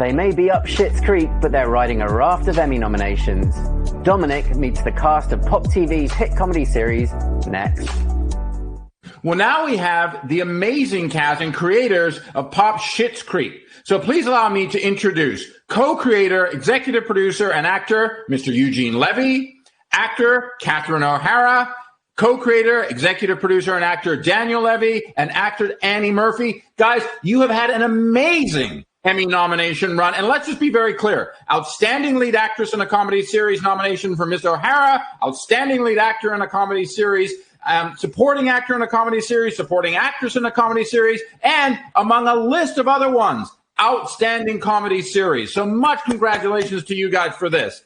They may be up Schitt's Creek, but they're riding a raft of Emmy nominations. Dominic meets the cast of Pop TV's hit comedy series, next. Well, now we have the amazing cast and creators of Pop Schitt's Creek. So please allow me to introduce co-creator, executive producer, and actor, Mr. Eugene Levy, actor, Catherine O'Hara, co-creator, executive producer, and actor, Daniel Levy, and actor, Annie Murphy. Guys, you have had an amazing Emmy nomination run. And let's just be very clear. Outstanding lead actress in a comedy series nomination for Ms. O'Hara, outstanding lead actor in a comedy series, supporting actor in a comedy series, supporting actress in a comedy series, and among a list of other ones, outstanding comedy series. So much congratulations to you guys for this.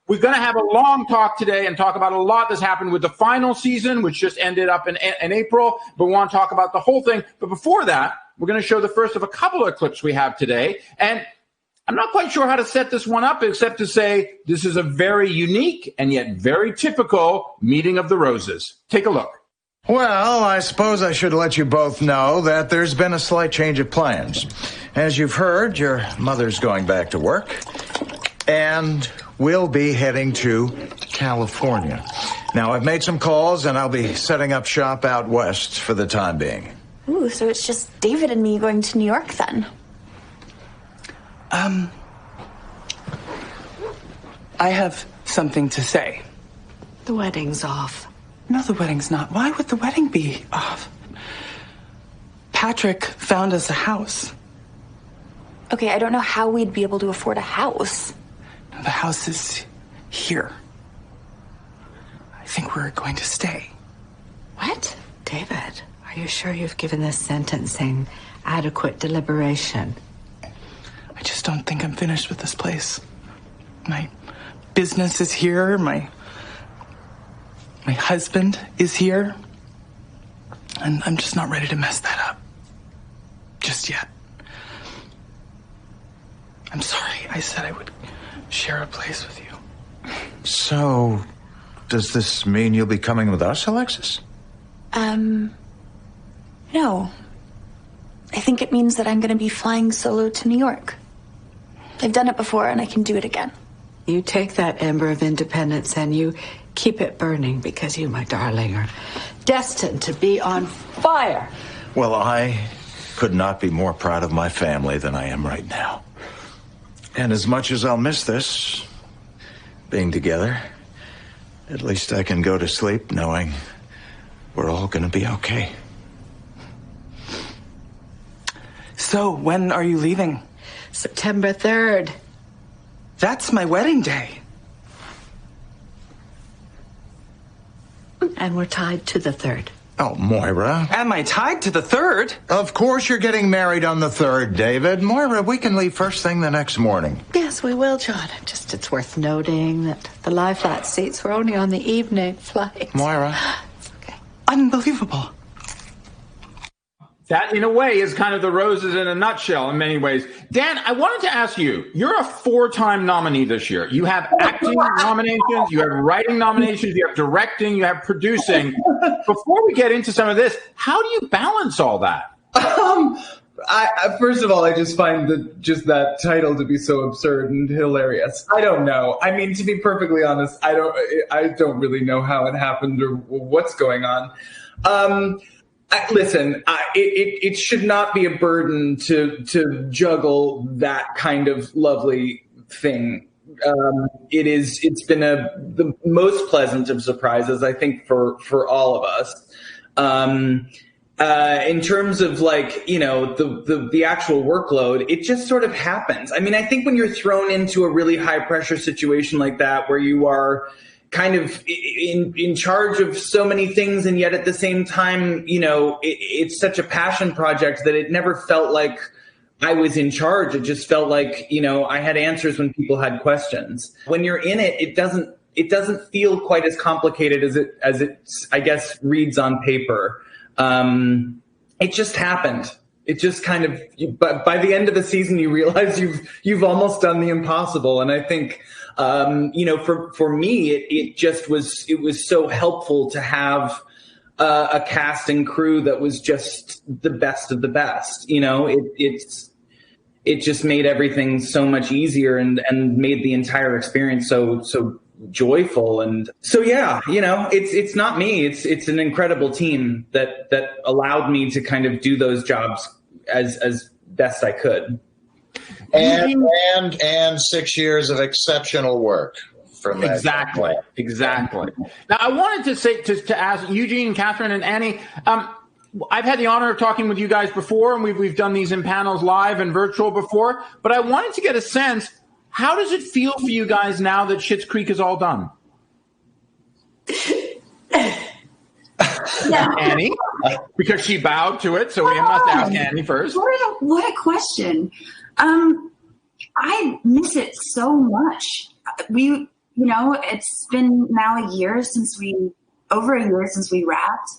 We're going to have a long talk today and talk about a lot that's happened with the final season, which just ended up in April, but we want to talk about the whole thing. But before that, we're going to show the first of a couple of clips we have today. And I'm not quite sure how to set this one up, except to say this is a very unique and yet very typical meeting of the roses. Take a look. Well, I suppose I should let you both know that there's been a slight change of plans. As you've heard, your mother's going back to work, and we'll be heading to California. Now, I've made some calls, and I'll be setting up shop out west for the time being. Ooh, so it's just David and me going to New York then? I have something to say. The wedding's off. No, the wedding's not. Why would the wedding be off? Patrick found us a house. Okay, I don't know how we'd be able to afford a house. No, the house is here. I think we're going to stay. What? David, are you sure you've given this sentencing adequate deliberation? I just don't think I'm finished with this place. My business is here. My husband is here. And I'm just not ready to mess that up. Just yet. I'm sorry. I said I would share a place with you. So, does this mean you'll be coming with us, Alexis? No. I think it means that I'm going to be flying solo to New York. I've done it before and I can do it again. You take that ember of independence and you keep it burning, because you, my darling, are destined to be on fire. Well, I could not be more proud of my family than I am right now. And as much as I'll miss this, being together, at least I can go to sleep knowing we're all going to be okay. So, when are you leaving? September 3rd. That's my wedding day. And we're tied to the 3rd. Oh, Moira. Am I tied to the 3rd? Of course you're getting married on the 3rd, David. Moira, we can leave first thing the next morning. Yes, we will, John. Just it's worth noting that the lie flat seats were only on the evening flight. Moira. It's okay. Unbelievable. That, in a way, is kind of the roses in a nutshell in many ways. Dan, I wanted to ask you, you're a 4-time nominee this year. You have acting nominations, you have writing nominations, you have directing, you have producing. Before we get into some of this, how do you balance all that? First of all, I just find that title to be so absurd and hilarious. I don't know. I mean, to be perfectly honest, I don't really know how it happened or what's going on. Listen, it should not be a burden to juggle that kind of lovely thing. It's been the most pleasant of surprises, I think, for all of us. In terms of the actual workload, it just sort of happens. I mean, I think when you're thrown into a really high pressure situation like that, where you are kind of in charge of so many things, and yet at the same time, it's such a passion project that it never felt like I was in charge. It just felt like, I had answers when people had questions. When you're in it, it doesn't feel quite as complicated as it I guess reads on paper. It just happened. It just kind of, but by the end of the season, you realize you've almost done the impossible. And I think, for me, it was so helpful to have a cast and crew that was just the best of the best. It's it just made everything so much easier and made the entire experience so joyful. And so, yeah, it's not me. It's an incredible team that allowed me to kind of do those jobs as best I could. And 6 years of exceptional work from that. Exactly. Now, I wanted to say to ask Eugene, Catherine, and Annie. I've had the honor of talking with you guys before, and we've done these in panels live and virtual before. But I wanted to get a sense: how does it feel for you guys now that Schitt's Creek is all done? Yeah. Annie, because she bowed to it, so we must ask Annie first. What a question. I miss it so much. It's been now over a year since we wrapped,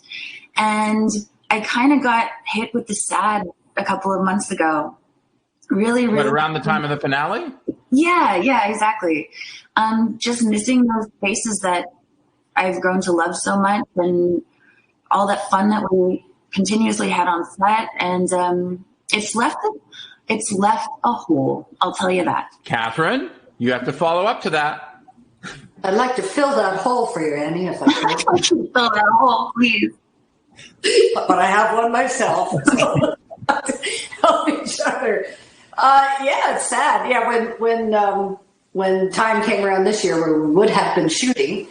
and I kind of got hit with the sad a couple of months ago. Really, around the time of the finale? Yeah, exactly. Just missing those faces that I've grown to love so much, and all that fun that we continuously had on set, and it's left a hole. I'll tell you that. Catherine, you have to follow up to that. I'd like to fill that hole for you, Annie, if I could. Fill that hole, please. But I have one myself. So help each other. Yeah, it's sad. Yeah, when time came around this year where we would have been shooting,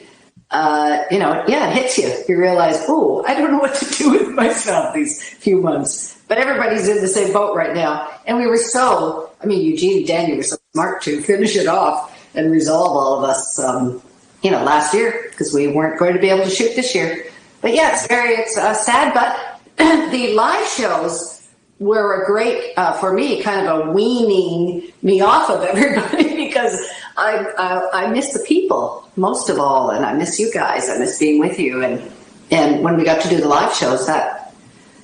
it hits you. You realize, I don't know what to do with myself these few months. But everybody's in the same boat right now. And we were Eugene and Daniel were so smart to finish it off and resolve all of us, last year, because we weren't going to be able to shoot this year. But yeah, it's sad. But the live shows were a great, for me, kind of a weaning me off of everybody, because I miss the people most of all, and I miss you guys. I miss being with you, and when we got to do the live shows, that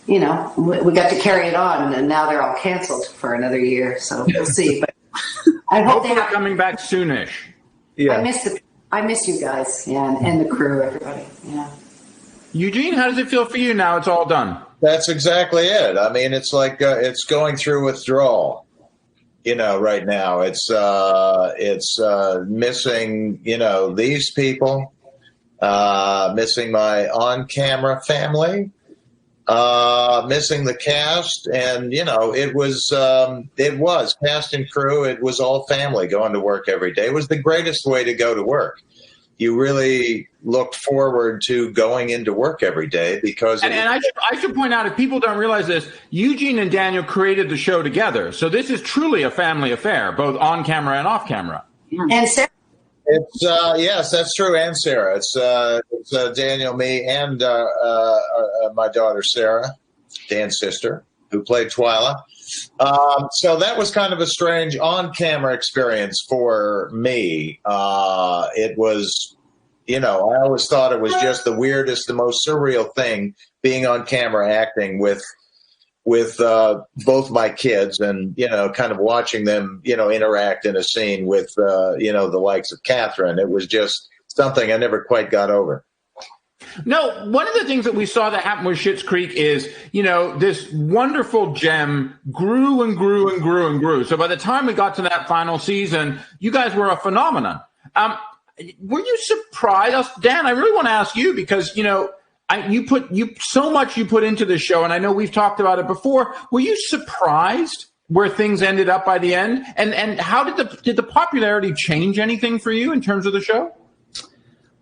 we got to carry it on, and now they're all canceled for another year, so we'll see. But I hope they're coming back soonish. Yeah, I miss you guys, and the crew, everybody. Yeah. Eugene, how does it feel for you now it's all done? That's exactly it. I mean, it's like it's going through withdrawal. Right now it's missing these people, missing my on-camera family, missing the cast, and it was cast and crew. It was all family going to work every day. It was the greatest way to go to work. You really looked forward to going into work every day because. And I should point out, if people don't realize this, Eugene and Daniel created the show together, so this is truly a family affair, both on camera and off camera. And Sarah. It's yes, that's true, and Sarah. It's Daniel, me, and my daughter Sarah, Dan's sister, who played Twyla. So that was kind of a strange on-camera experience for me. It was, I always thought it was just the weirdest, the most surreal thing being on camera acting with both my kids and, kind of watching them, interact in a scene with, the likes of Catherine. It was just something I never quite got over. No, one of the things that we saw that happen with Schitt's Creek is, this wonderful gem grew and grew and grew and grew. So by the time we got to that final season, you guys were a phenomenon. Were you surprised? Dan, I really want to ask you because, you put into the show, and I know we've talked about it before. Were you surprised where things ended up by the end? And how did the popularity change anything for you in terms of the show?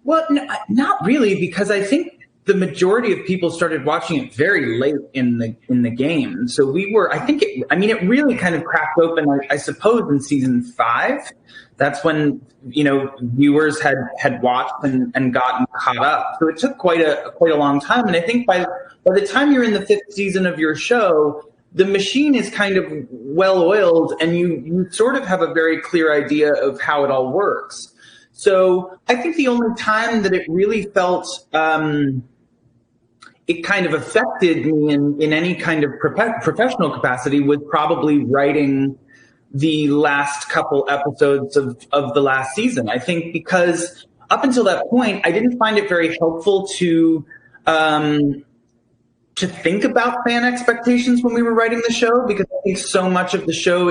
Well, not really, because I think the majority of people started watching it very late in the game. So it really kind of cracked open, I suppose, in season 5. That's when, viewers had watched and gotten caught up. So it took quite a long time. And I think by the time you're in the 5th season of your show, the machine is kind of well oiled, and you sort of have a very clear idea of how it all works. So I think the only time that it really felt it kind of affected me in any kind of professional capacity was probably writing the last couple episodes of the last season. I think because up until that point, I didn't find it very helpful to to think about fan expectations when we were writing the show, because I think so much of the show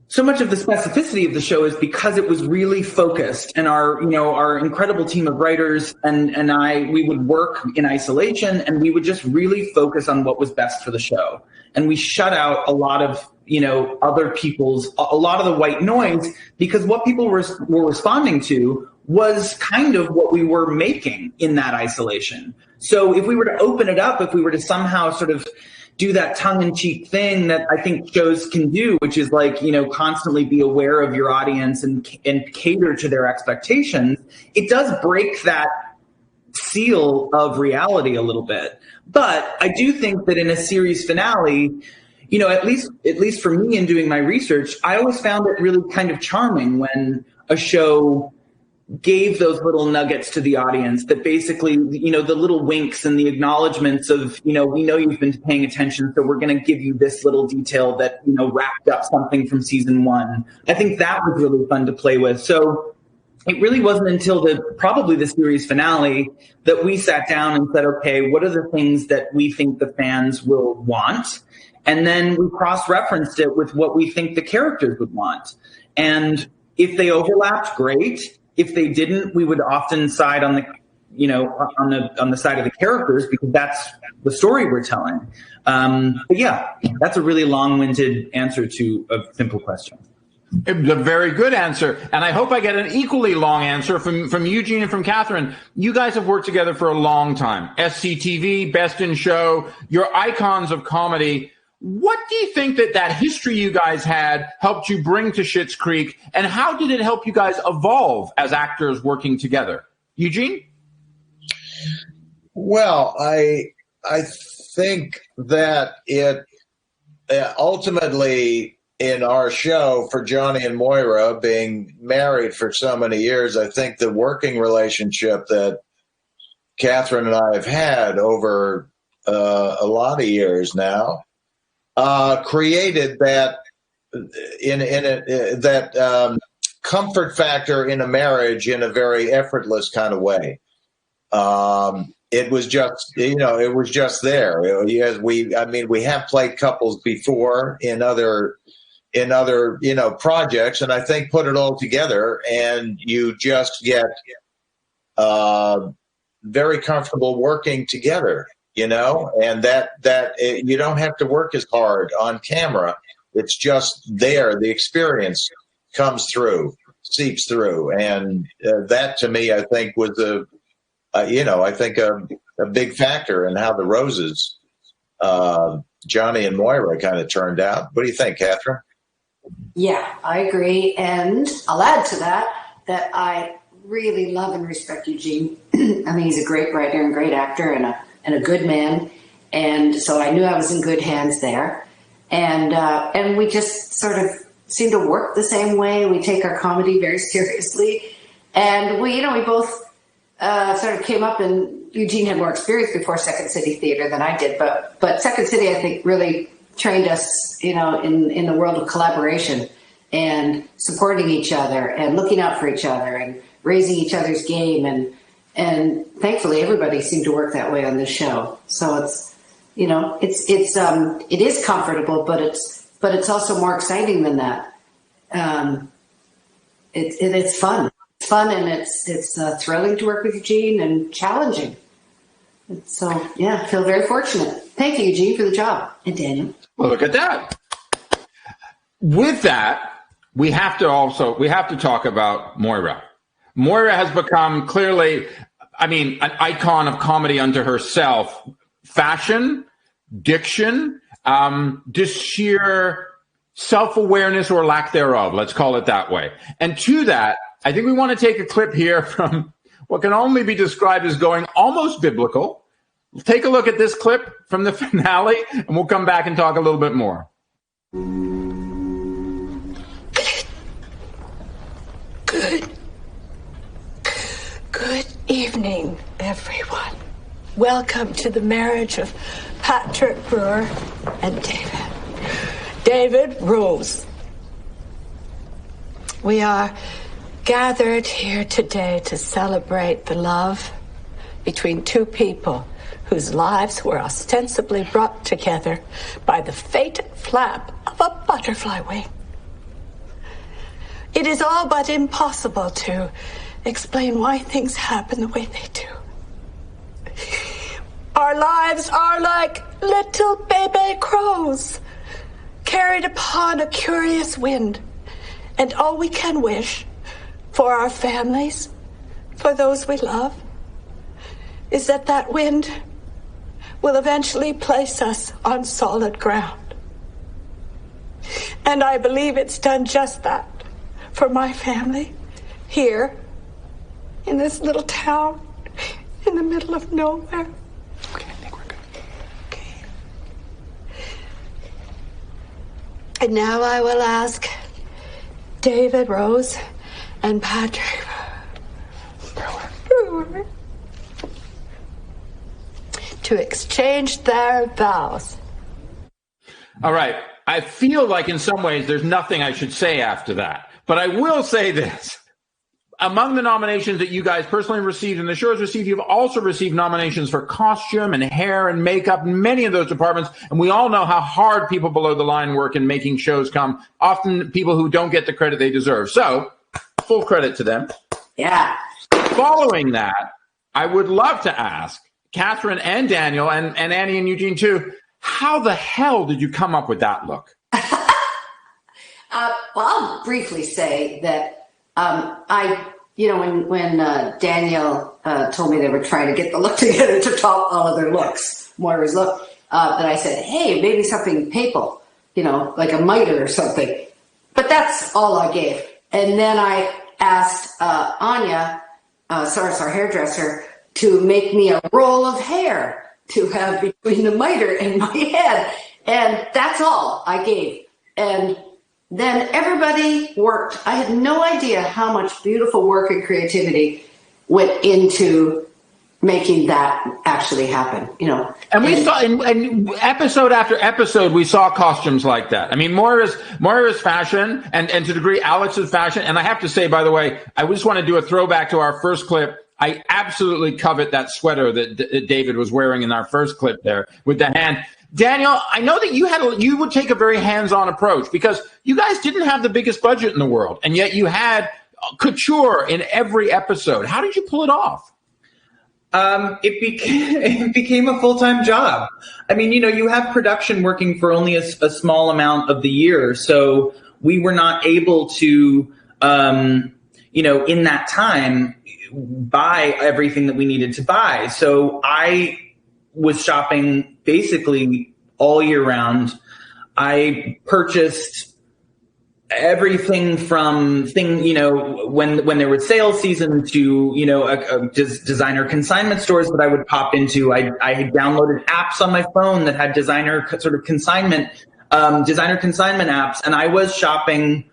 so much of the specificity of the show is because it was really focused, and our incredible team of writers and we would work in isolation, and we would just really focus on what was best for the show. And we shut out a lot of, other people's, a lot of the white noise, because what people were responding to was kind of what we were making in that isolation. So if we were to open it up, if we were to somehow sort of do that tongue-in-cheek thing that I think shows can do, which is like, constantly be aware of your audience and cater to their expectations, it does break that seal of reality a little bit. But I do think that in a series finale, at least for me in doing my research, I always found it really kind of charming when a show gave those little nuggets to the audience that basically, the little winks and the acknowledgments of, we know you've been paying attention, so we're going to give you this little detail that, wrapped up something from season 1. I think that was really fun to play with. So it really wasn't until probably the series finale that we sat down and said, okay, what are the things that we think the fans will want? And then we cross-referenced it with what we think the characters would want. And if they overlapped, great. If they didn't, we would often side on the, on the side of the characters, because that's the story we're telling. But yeah, that's a really long-winded answer to a simple question. It was a very good answer, and I hope I get an equally long answer from Eugene and from Catherine. You guys have worked together for a long time. SCTV, Best in Show, you're icons of comedy. What do you think that history you guys had helped you bring to Schitt's Creek, and how did it help you guys evolve as actors working together? Eugene? Well, I think that it ultimately, in our show, for Johnny and Moira being married for so many years, I think the working relationship that Catherine and I have had over a lot of years now created that comfort factor in a marriage in a very effortless kind of way. It was just, it was just there. We have played couples before in other projects, and I think put it all together and you just get very comfortable working together. And that you don't have to work as hard on camera. It's just there. The experience comes through, seeps through. And that to me, I think was a big factor in how the Roses, Johnny and Moira kind of turned out. What do you think, Catherine? Yeah, I agree. And I'll add to that I really love and respect Eugene. I mean, he's a great writer and great actor and a good man. And so I knew I was in good hands there. And we just sort of seem to work the same way. We take our comedy very seriously. And we both sort of came up, and Eugene had more experience before Second City Theater than I did. But Second City, I think, really trained us, in the world of collaboration and supporting each other and looking out for each other and raising each other's game. And thankfully, everybody seemed to work that way on this show. So it is comfortable, but it's also more exciting than that. It's fun. It's fun, and it's thrilling to work with Eugene and challenging. So yeah, I feel very fortunate. Thank you, Eugene, for the job, and Daniel. Well, look at that. With that, we have to talk about Moira. Moira has become clearly, an icon of comedy unto herself. Fashion, diction, just sheer self-awareness or lack thereof, let's call it that way. And to that, I think we want to take a clip here from what can only be described as going almost biblical. Take a look at this clip from the finale, and we'll come back and talk a little bit more. Good evening, everyone. Welcome to the marriage of Patrick Brewer and David. David rules. We are gathered here today to celebrate the love between two people whose lives were ostensibly brought together by the fated flap of a butterfly wing. It is all but impossible to explain why things happen the way they do. Our lives are like little baby crows, carried upon a curious wind, and all we can wish for our families, for those we love, is that that wind will eventually place us on solid ground. And I believe it's done just that for my family here in this little town in the middle of nowhere. Okay, I think we're good. Okay. And now I will ask David, Rose, and Patrick Brewer to exchange their vows. All right. I feel like in some ways there's nothing I should say after that. But I will say this. Among the nominations that you guys personally received and the show has received, you've also received nominations for costume and hair and makeup and many of those departments. And we all know how hard people below the line work in making shows come, often people who don't get the credit they deserve. So full credit to them. Yeah. Following that, I would love to ask Catherine and Daniel and Annie and Eugene too, how the hell did you come up with that look? Well, I'll briefly say that when Daniel told me they were trying to get the look together to top all of their looks, Moira's look, that I said, hey, maybe something papal, like a mitre or something. But that's all I gave. And then I asked Anya, Sarah's our hairdresser, to make me a roll of hair to have between the mitre and my head. And that's all I gave. And then everybody worked. I had no idea how much beautiful work and creativity went into making that actually happen, And we saw in episode after episode, we saw costumes like that. I mean, Moira's fashion and to a degree Alex's fashion. And I have to say, by the way, I just want to do a throwback to our first clip. I absolutely covet that sweater that David was wearing in our first clip there with the hand. Daniel, I know that you would take a very hands-on approach because you guys didn't have the biggest budget in the world, and yet you had couture in every episode. How did you pull it off? It became a full-time job. I mean, you have production working for only a small amount of the year, so we were not able to, in that time, buy everything that we needed to buy. So I was shopping basically all year round. I purchased everything from when there was sales season to, designer consignment stores that I would pop into. I had downloaded apps on my phone that had designer consignment apps. And I was shopping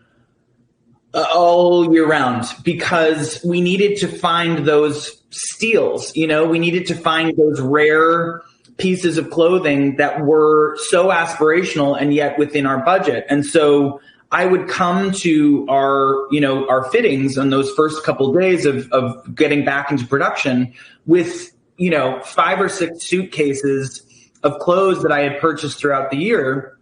all year round because we needed to find those steals. We needed to find those rare pieces of clothing that were so aspirational and yet within our budget. And so I would come to our fittings on those first couple of days of getting back into production with, 5 or 6 suitcases of clothes that I had purchased throughout the year.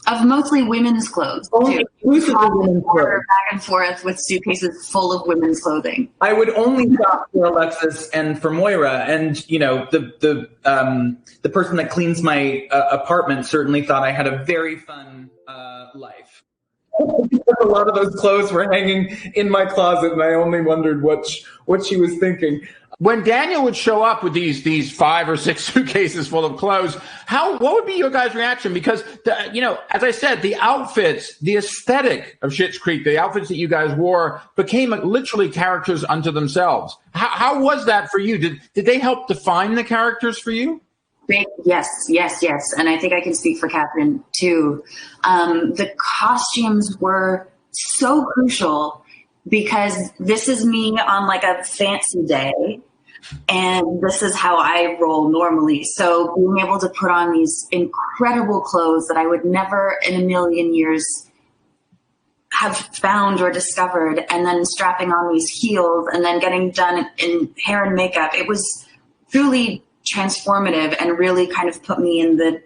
Of mostly women's clothes. Only exclusively women's clothes. Back and forth with suitcases full of women's clothing. I would only shop for Alexis and for Moira, and the person that cleans my apartment certainly thought I had a very fun life. A lot of those clothes were hanging in my closet, and I only wondered what she was thinking. When Daniel would show up with these 5 or 6 suitcases full of clothes, what would be your guys' reaction? Because, as I said, the outfits, the aesthetic of Schitt's Creek, the outfits that you guys wore became literally characters unto themselves. How was that for you? Did they help define the characters for you? Yes. And I think I can speak for Catherine, too. The costumes were so crucial because this is me on like a fancy day. And this is how I roll normally. So being able to put on these incredible clothes that I would never in a million years have found or discovered, and then strapping on these heels and then getting done in hair and makeup, it was truly transformative and really kind of put me in the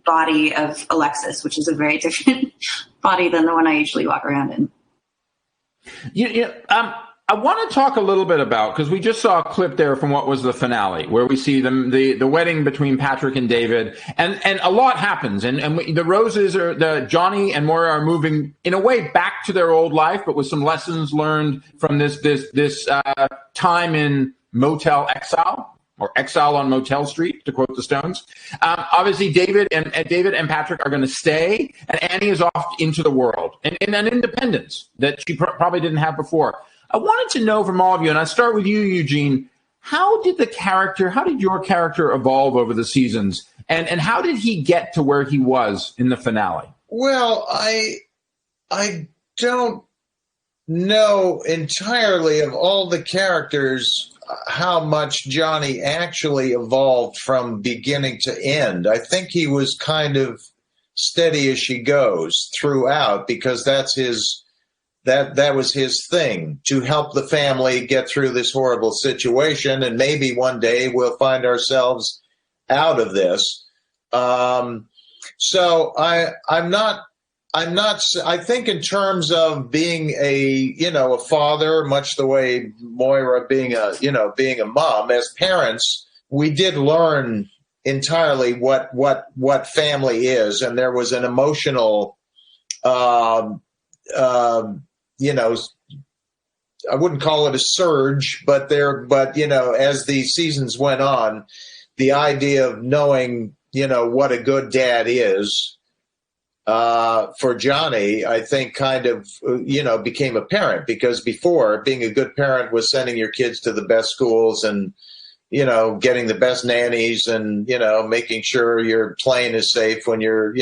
body of Alexis, which is a very different body than the one I usually walk around in. I want to talk a little bit about, because we just saw a clip there from what was the finale, where we see the wedding between Patrick and David, and a lot happens, and the Roses Johnny and Moira are moving in a way back to their old life, but with some lessons learned from this time in Motel Exile, or Exile on Motel Street, to quote the Stones. Obviously, David and Patrick are going to stay, and Annie is off into the world and in an independence that she probably didn't have before. I wanted to know from all of you, and I'll start with you, Eugene, how did your character evolve over the seasons, and how did he get to where he was in the finale? Well, I don't know entirely of all the characters how much Johnny actually evolved from beginning to end. I think he was kind of steady as she goes throughout, because that was his thing, to help the family get through this horrible situation, and maybe one day we'll find ourselves out of this. So I think in terms of being a father, much the way Moira being a mom, as parents, we did learn entirely what family is. And there was an emotional, I wouldn't call it a surge, but as the seasons went on, the idea of knowing, what a good dad is, for Johnny, I think kind of, became apparent, because before, being a good parent was sending your kids to the best schools and, getting the best nannies and, making sure your plane is safe when you're,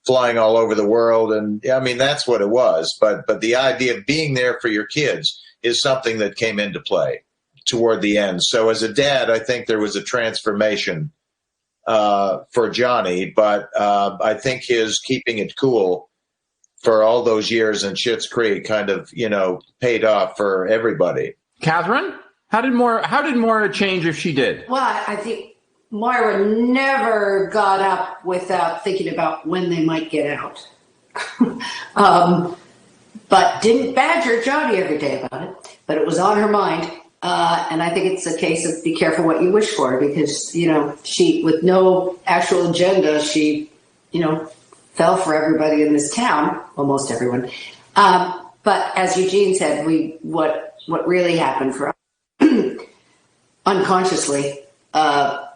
flying all over the world. And I mean, that's what it was. But the idea of being there for your kids is something that came into play toward the end. So as a dad, I think there was a transformation for Johnny, but I think his keeping it cool for all those years in Schitt's Creek kind of, paid off for everybody. Catherine, how did Moira change if she did? Well, I think Moira never got up without thinking about when they might get out. But didn't badger Johnny every day about it, but it was on her mind. And I think it's a case of be careful what you wish for, because, she, with no actual agenda, she, fell for everybody in this town, almost everyone. But as Eugene said, what really happened for us unconsciously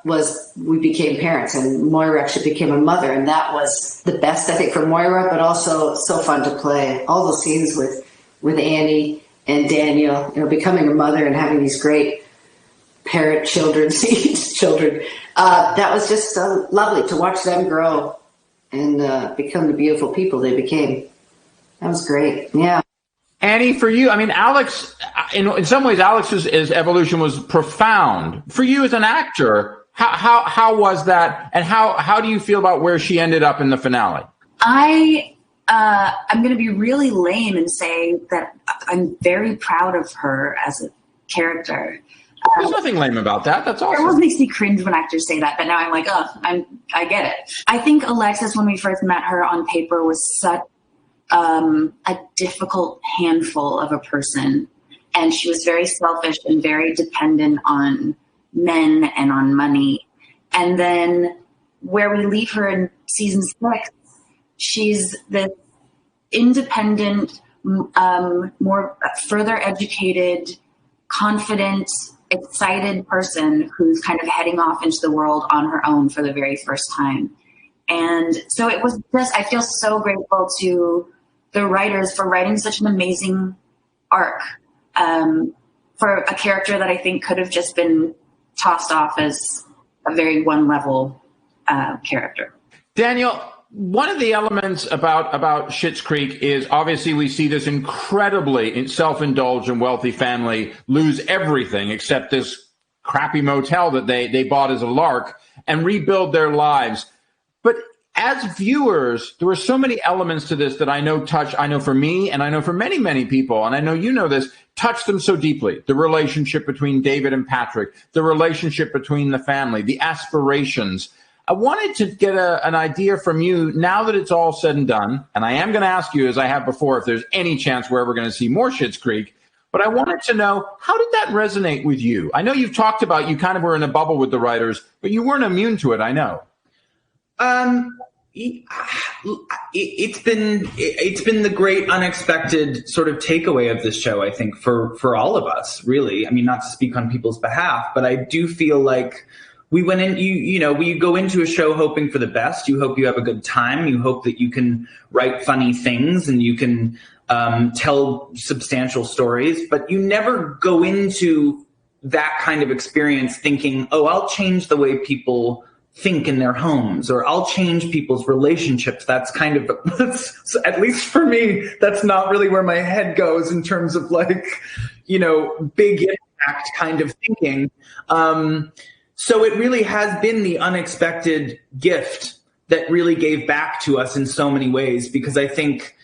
was we became parents, and Moira actually became a mother. And that was the best, I think, for Moira, but also so fun to play. All those scenes with Annie and Daniel, becoming a mother and having these great parent children, children. That was just lovely to watch them grow and become the beautiful people they became. That was great. Yeah. Annie, for you, I mean, Alex, in some ways, Alex's evolution was profound. For you as an actor, how was that, and how do you feel about where she ended up in the finale? I'm going to be really lame and say that I'm very proud of her as a character. There's nothing lame about that. That's awesome. It always makes me cringe when actors say that, but now I'm like, I get it. I think Alexis, when we first met her on paper, was such a difficult handful of a person. And she was very selfish and very dependent on men and on money. And then where we leave her in season 6, she's this independent, more further educated, confident, excited person who's kind of heading off into the world on her own for the very first time. And so it was just, I feel so grateful to the writers for writing such an amazing arc for a character that I think could have just been tossed off as a very one-level character. Daniel, one of the elements about Schitt's Creek is obviously we see this incredibly self-indulgent wealthy family lose everything except this crappy motel that they bought as a lark and rebuild their lives. But as viewers, there were so many elements to this that I know for me, and I know for many, many people, and I know you know this, touched them so deeply. The relationship between David and Patrick, the relationship between the family, the aspirations. I wanted to get an idea from you now that it's all said and done, and I am going to ask you, as I have before, if there's any chance we're ever going to see more Schitt's Creek, but I wanted to know, how did that resonate with you? I know you've talked about you kind of were in a bubble with the writers, but you weren't immune to it, I know. It's been the great unexpected sort of takeaway of this show, I think, for all of us, really. I mean, not to speak on people's behalf, but I do feel like we went in, we go into a show hoping for the best. You hope you have a good time. You hope that you can write funny things and you can tell substantial stories, but you never go into that kind of experience thinking, oh, I'll change the way people think in their homes, or I'll change people's relationships. That's kind of, at least for me, that's not really where my head goes in terms of like, big impact kind of thinking. So it really has been the unexpected gift that really gave back to us in so many ways, because I think,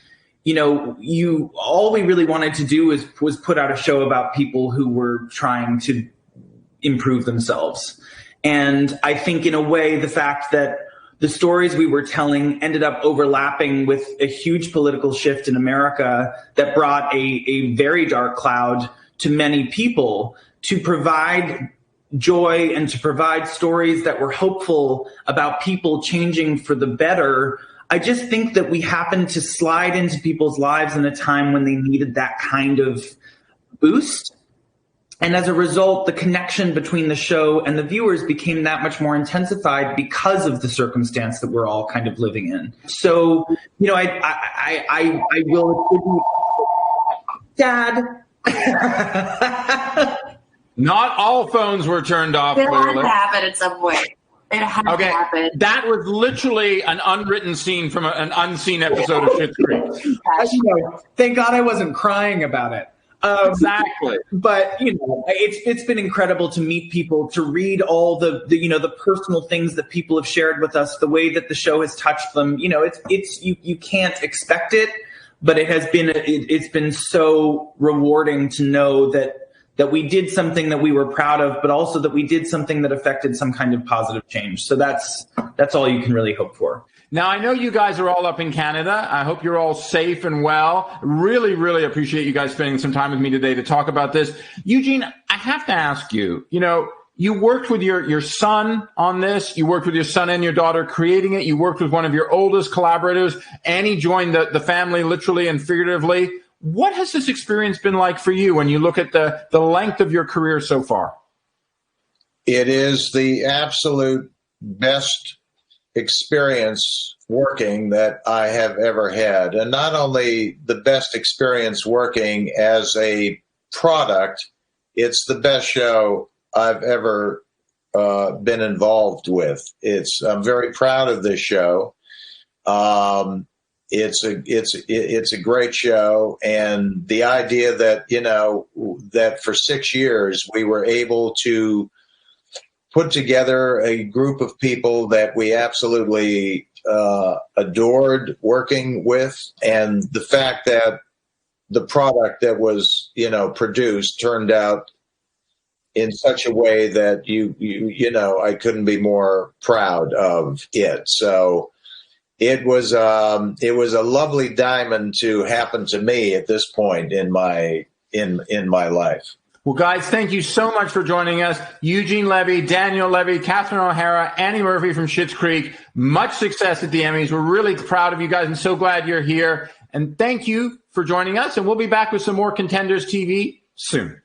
all we really wanted to do was put out a show about people who were trying to improve themselves. And I think in a way, the fact that the stories we were telling ended up overlapping with a huge political shift in America that brought a very dark cloud to many people, to provide joy and to provide stories that were hopeful about people changing for the better. I just think that we happened to slide into people's lives in a time when they needed that kind of boost. And as a result, the connection between the show and the viewers became that much more intensified because of the circumstance that we're all kind of living in. So, I will attribute, Dad. Not all phones were turned off. It had to happen at some point. It had to happen. That was literally an unwritten scene from an unseen episode of Schitt's Creek. Thank God I wasn't crying about it. Exactly. But it's been incredible to meet people, to read all the personal things that people have shared with us, the way that the show has touched them. You can't expect it, but it's been so rewarding to know that we did something that we were proud of, but also that we did something that affected some kind of positive change. So that's all you can really hope for. Now, I know you guys are all up in Canada. I hope you're all safe and well. Really, really appreciate you guys spending some time with me today to talk about this. Eugene, I have to ask you, you worked with your son on this. You worked with your son and your daughter creating it. You worked with one of your oldest collaborators. Annie joined the family literally and figuratively. What has this experience been like for you when you look at the length of your career so far? It is the absolute best experience working that I have ever had. And not only the best experience working as a product, it's the best show I've ever been involved with. I'm very proud of this show. It's a great show, and the idea that that for 6 years we were able to put together a group of people that we absolutely adored working with, and the fact that the product that was produced turned out in such a way that I couldn't be more proud of it. So it was a lovely diamond to happen to me at this point in my life. Well, guys, thank you so much for joining us. Eugene Levy, Daniel Levy, Catherine O'Hara, Annie Murphy from Schitt's Creek. Much success at the Emmys. We're really proud of you guys and so glad you're here. And thank you for joining us. And we'll be back with some more Contenders TV soon.